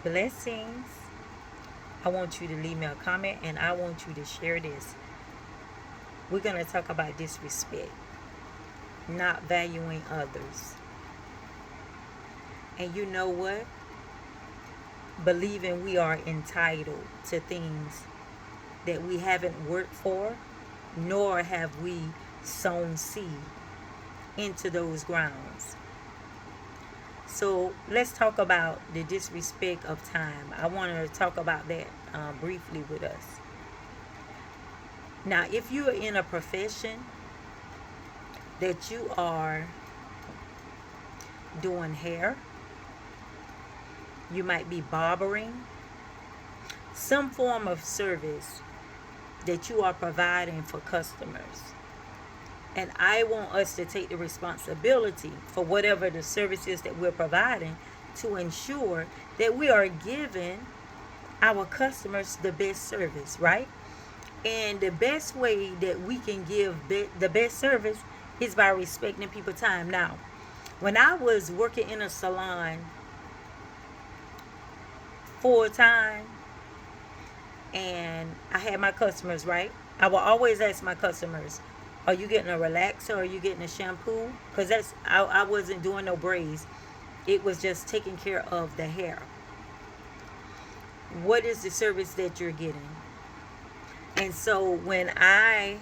Blessings. I want you to leave me a comment and I want you to share this. We're going to talk about disrespect, not valuing others. And you know what? Believing we are entitled to things that we haven't worked for, nor have we sown seed into those grounds. So let's talk about the disrespect of time. I want to talk about that briefly with us. Now, if you are in a profession that you are doing hair, you might be barbering, some form of service that you are providing for customers. And I want us to take the responsibility for whatever the service is that we're providing to ensure that we are giving our customers the best service, right? And the best way that we can give the best service is by respecting people's time. Now, when I was working in a salon full time and I had my customers, right? I will always ask my customers, are you getting a relaxer or are you getting a shampoo? Because I wasn't doing no braids. It was just taking care of the hair. What is the service that you're getting? And so when I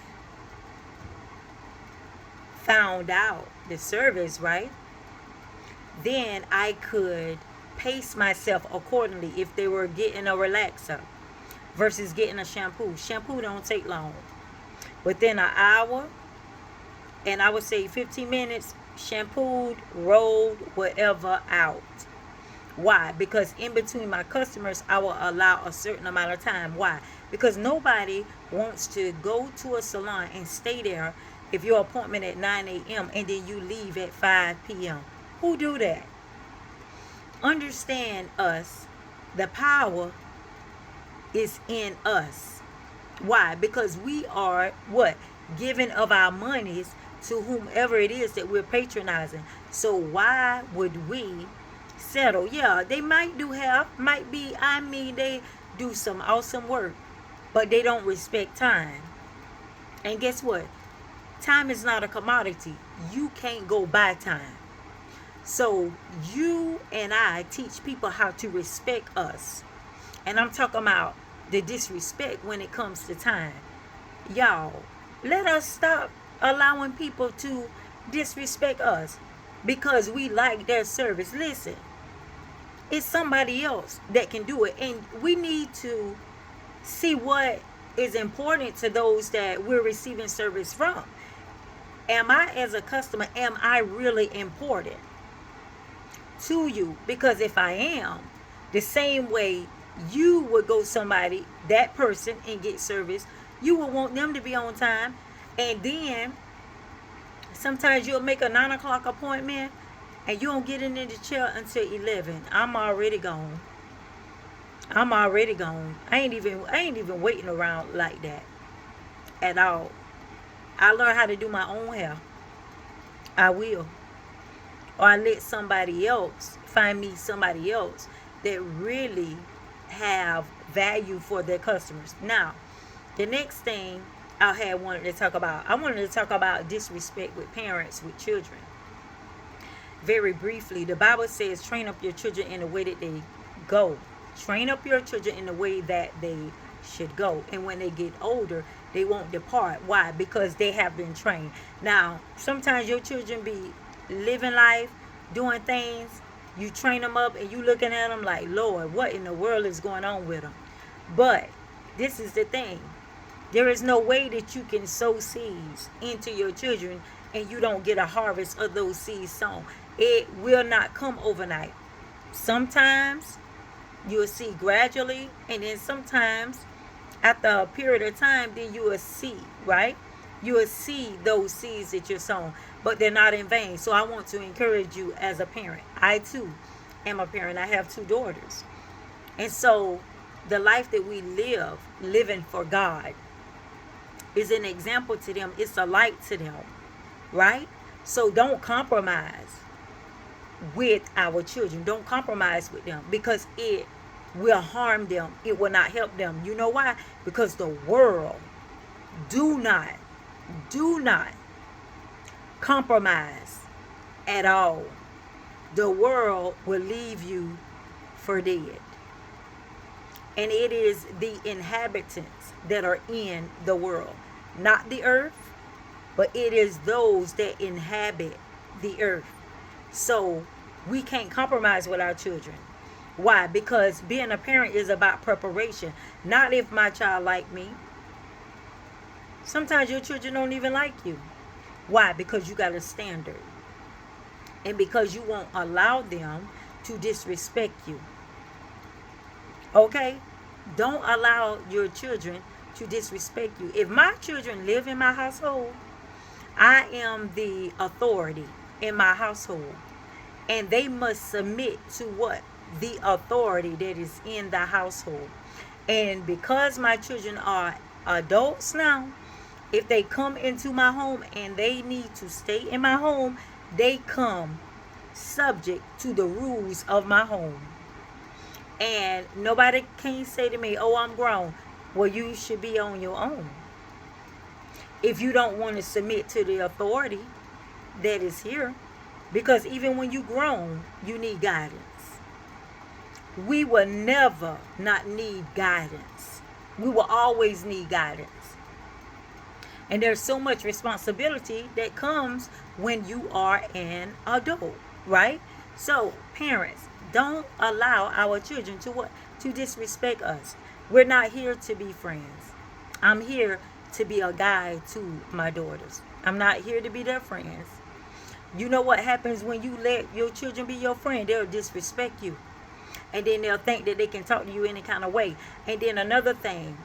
found out the service, right, then I could pace myself accordingly if they were getting a relaxer versus getting a shampoo. Shampoo don't take long. Within an hour, and I would say 15 minutes, shampooed, rolled, whatever out. Why? Because in between my customers, I will allow a certain amount of time. Why? Because nobody wants to go to a salon and stay there if your appointment at 9 a.m. and then you leave at 5 p.m. Who do that? Understand us. The power is in us. Why? Because we are what? Giving of our monies to whomever it is that we're patronizing. So why would we settle? Yeah, they might do hair, they do some awesome work, but they don't respect time. And guess what? Time is not a commodity. You can't go buy time. So you and I teach people how to respect us. And I'm talking about the disrespect when it comes to time. Y'all, let us stop allowing people to disrespect us because we like their service. Listen, it's somebody else that can do it. And we need to see what is important to those that we're receiving service from. Am I, as a customer, am I really important to you? Because if I am, the same way you would go somebody, that person, and get service, you would want them to be on time. And then sometimes you'll make a 9 o'clock appointment and you don't get in the chair until 11. I'm already gone. I ain't even waiting around like that at all. I learned how to do my own hair. I will. Or I let somebody else find me somebody else that really have value for their customers. Now, the next thing I wanted to talk about disrespect with parents, with children. Very briefly, the Bible says, train up your children in the way that they go. Train up your children in the way that they should go. And when they get older, they won't depart. Why? Because they have been trained. Now, sometimes your children be living life, doing things. You train them up and you looking at them like, Lord, what in the world is going on with them? But this is the thing. There is no way that you can sow seeds into your children and you don't get a harvest of those seeds sown. It will not come overnight. Sometimes you'll see gradually, and then sometimes after a period of time, then you will see, right? You will see those seeds that you're sown, but they're not in vain. So I want to encourage you as a parent. I too am a parent. I have 2 daughters. And so the life that we live, living for God, is an example to them. It's a light to them, right? So don't compromise with our children. Don't compromise with them because it will harm them. It will not help them. You know why? Because the world do not compromise at all. The world will leave you for dead. And it is the inhabitants that are in the world, not the earth, but it is those that inhabit the earth. So we can't compromise with our children. Why? Because being a parent is about preparation. Not if my child like me. Sometimes your children don't even like you. Why? Because you got a standard. And because you won't allow them to disrespect you. Okay? Don't allow your children to disrespect you. If my children live in my household, I am the authority in my household. And they must submit to what? The authority that is in the household. And because my children are adults now, if they come into my home and they need to stay in my home, they come subject to the rules of my home. And nobody can say to me, oh, I'm grown. Well, you should be on your own. If you don't want to submit to the authority that is here. Because even when you grown, you need guidance. We will never not need guidance. We will always need guidance. And there's so much responsibility that comes when you are an adult, right? So, parents, don't allow our children to what? To disrespect us. We're not here to be friends. I'm here to be a guide to my daughters. I'm not here to be their friends. You know what happens when you let your children be your friend? They'll disrespect you. And then they'll think that they can talk to you any kind of way. And then another thing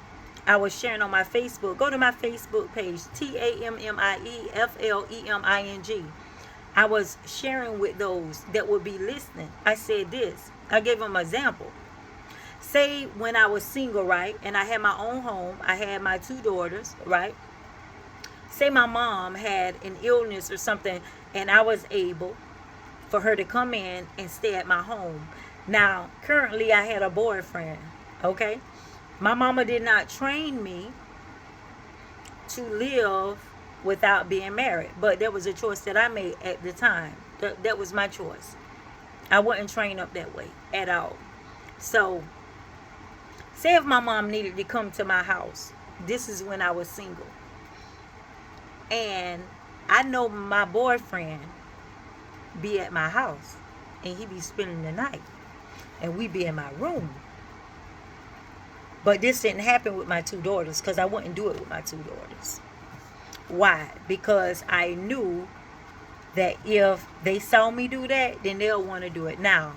I was sharing on my Facebook. Go to my Facebook page, TAMMIEFLEMING. I was sharing with those that would be listening. I said this. I gave them an example. Say when I was single, right? And I had my own home. I had my 2 daughters, right? Say my mom had an illness or something, and I was able for her to come in and stay at my home. Now, currently I had a boyfriend, okay? My mama did not train me to live without being married, but there was a choice that I made at the time. That was my choice. I wasn't trained up that way at all. So, say if my mom needed to come to my house, this is when I was single. And I know my boyfriend be at my house, and he be spending the night, and we be in my room. But this didn't happen with my 2 daughters, because I wouldn't do it with my 2 daughters. Why? Because I knew that if they saw me do that, then they'll want to do it. Now,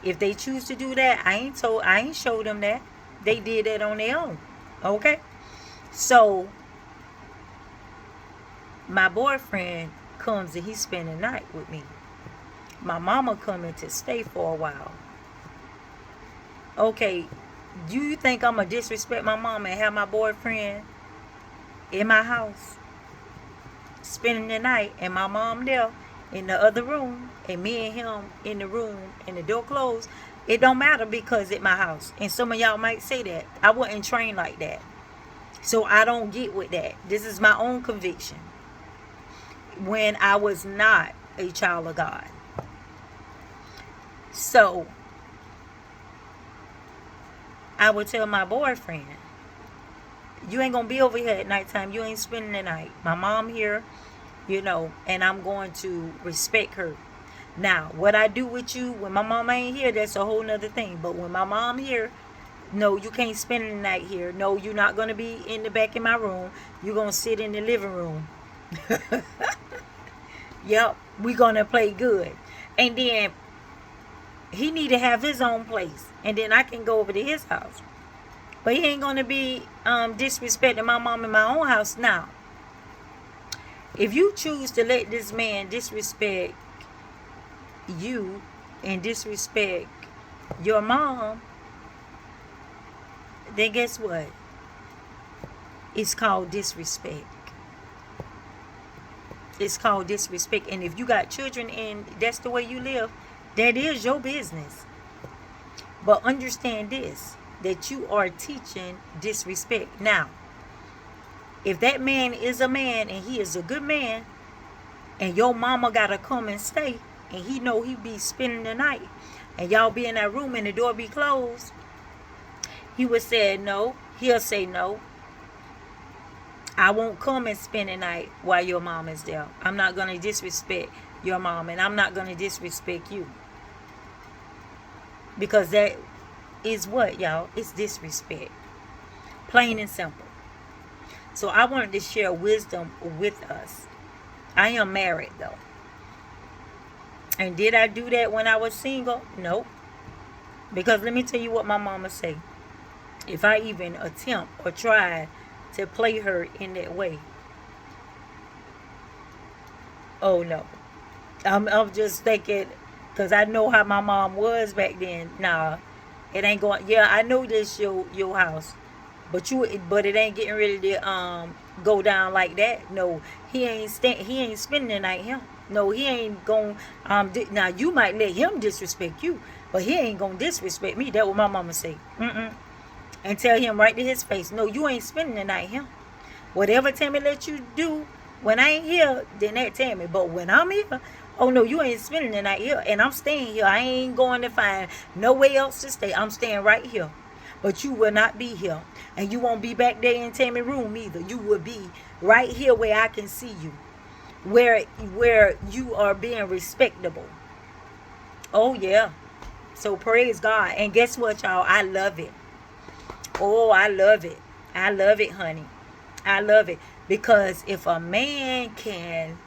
if they choose to do that, I ain't showed them that. They did that on their own. Okay? So, my boyfriend comes and he spend the night with me. My mama coming to stay for a while. Okay, do you think I'm going to disrespect my mama and have my boyfriend in my house spending the night and my mom there in the other room and me and him in the room and the door closed? It don't matter because it's my house. And some of y'all might say that. I wasn't trained like that. So I don't get with that. This is my own conviction. When I was not a child of God. So, I would tell my boyfriend, you ain't going to be over here at nighttime. You ain't spending the night. My mom here, and I'm going to respect her. Now, what I do with you when my mom ain't here, that's a whole nother thing. But when my mom here, no, you can't spend the night here. No, you're not going to be in the back of my room. You're going to sit in the living room. Yep, we're going to play good. And then he need to have his own place. And then I can go over to his house. But he ain't going to be disrespecting my mom in my own house. Now, if you choose to let this man disrespect you and disrespect your mom, then guess what? It's called disrespect. It's called disrespect. And if you got children and that's the way you live, that is your business. But understand this, that you are teaching disrespect. Now, if that man is a man and he is a good man, and your mama gotta come and stay, and he know he be spending the night, and y'all be in that room and the door be closed, he would say no. He'll say no. I won't come and spend the night while your mom is there. I'm not gonna disrespect your mom, and I'm not gonna disrespect you. Because that is what, y'all? It's disrespect. Plain and simple. So I wanted to share wisdom with us. I am married though. And did I do that when I was single? No. Because let me tell you what my mama say. If I even attempt or try to play her in that way, oh no. I'm just thinking, because I know how my mom was back then. Nah, it ain't going. Yeah, I know this your house, but it ain't getting ready to go down like that. No, he ain't spending the night here. No, he ain't going. Now you might let him disrespect you, but he ain't gonna disrespect me. That's what my mama say. And tell him right to his face, no, you ain't spending the night here. Whatever Tammy let you do when I ain't here, then that Tammy. But when I'm here, oh no, you ain't spending the night here, and I'm staying here. I ain't going to find nowhere else to stay. I'm staying right here. But you will not be here, and you won't be back there in Tammy's room either. You will be right here where I can see you, where you are being respectable. Oh yeah. So praise God. And guess what, y'all? I love it. Oh, I love it. I love it, honey. I love it. Because if a man can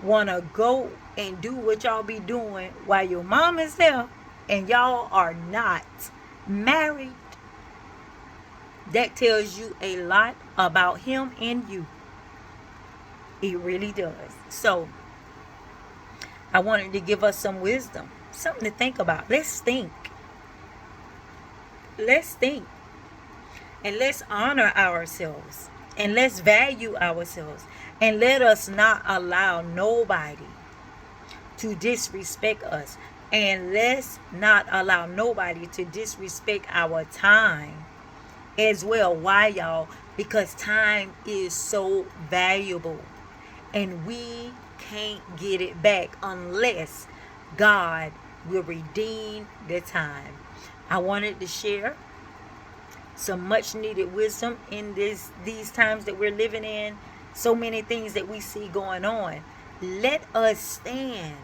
want to go and do what y'all be doing while your mom is there and y'all are not married, that tells you a lot about him and you. It really does. So I wanted to give us some wisdom, something to think about. Let's think. Let's think. And let's honor ourselves. And let's value ourselves. And let us not allow nobody to disrespect us. And let's not allow nobody to disrespect our time as well. Why, y'all? Because time is so valuable. And we can't get it back unless God will redeem the time. I wanted to share some much needed wisdom in these times that we're living in. So many things that we see going on. Let us stand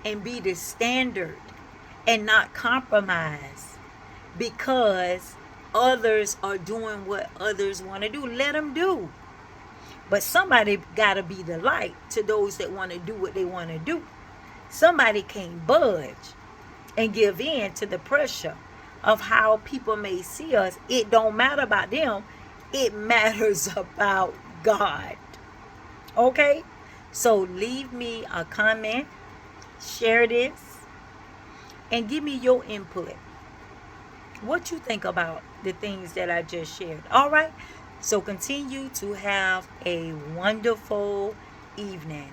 and be the standard and not compromise because others are doing what others want to do. Let them do. But somebody got to be the light to those that want to do what they want to do. Somebody can't budge and give in to the pressure of how people may see us. It don't matter about them. It matters about God. Okay? So leave me a comment, share this, and give me your input. What you think about the things that I just shared. All right? So continue to have a wonderful evening.